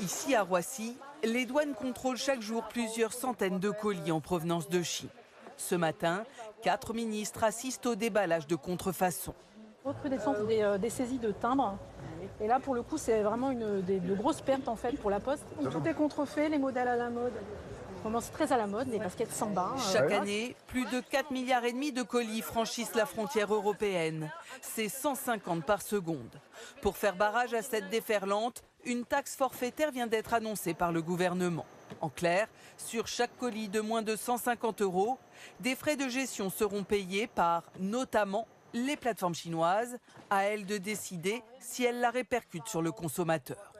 Ici à Roissy, les douanes contrôlent chaque jour plusieurs centaines de colis en provenance de Chine. Ce matin, 4 ministres assistent au déballage de contrefaçons. Recrudescence des saisies de timbres. Et là, pour le coup, c'est vraiment de grosses pertes en fait pour la Poste. Tout est contrefait, les modèles à la mode. On commence très à la mode, les baskets Samba. Chaque année, plus de 4,5 milliards de colis franchissent la frontière européenne. C'est 150 par seconde. Pour faire barrage à cette déferlante, une taxe forfaitaire vient d'être annoncée par le gouvernement. En clair, sur chaque colis de moins de 150 €, des frais de gestion seront payés par, notamment, les plateformes chinoises, à elles de décider si elles la répercutent sur le consommateur.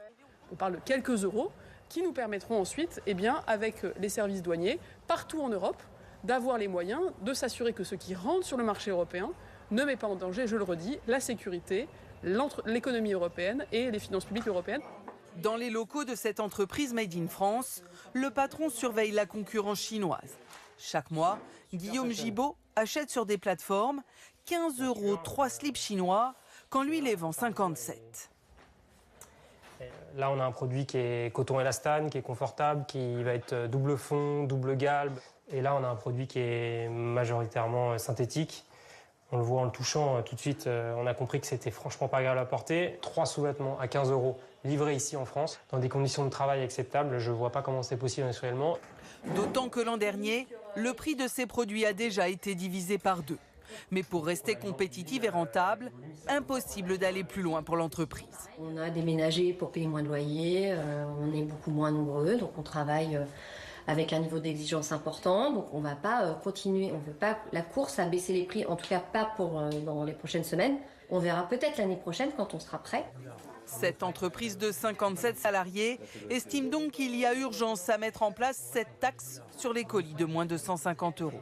On parle de quelques euros qui nous permettront ensuite, avec les services douaniers, partout en Europe, d'avoir les moyens de s'assurer que ce qui rentre sur le marché européen ne met pas en danger, je le redis, la sécurité, l'économie européenne et les finances publiques européennes. Dans les locaux de cette entreprise Made in France, le patron surveille la concurrence chinoise. Chaque mois, Guillaume Gibault achète sur des plateformes 15 € 3 slips chinois, quand lui les vend 57. Là, on a un produit qui est coton élastane, qui est confortable, qui va être double fond, double galbe. Et là, on a un produit qui est majoritairement synthétique. On le voit en le touchant tout de suite, on a compris que c'était franchement pas agréable à porter. 3 sous-vêtements à 15 € livrés ici en France, dans des conditions de travail acceptables. Je ne vois pas comment c'est possible industriellement. D'autant que l'an dernier, le prix de ces produits a déjà été divisé par 2. Mais pour rester compétitive et rentable, impossible d'aller plus loin pour l'entreprise. On a déménagé pour payer moins de loyer, on est beaucoup moins nombreux, donc on travaille avec un niveau d'exigence important. Donc on ne va pas continuer, on ne veut pas la course à baisser les prix, en tout cas pas dans les prochaines semaines. On verra peut-être l'année prochaine quand on sera prêt. Cette entreprise de 57 salariés estime donc qu'il y a urgence à mettre en place cette taxe sur les colis de moins de 150 €.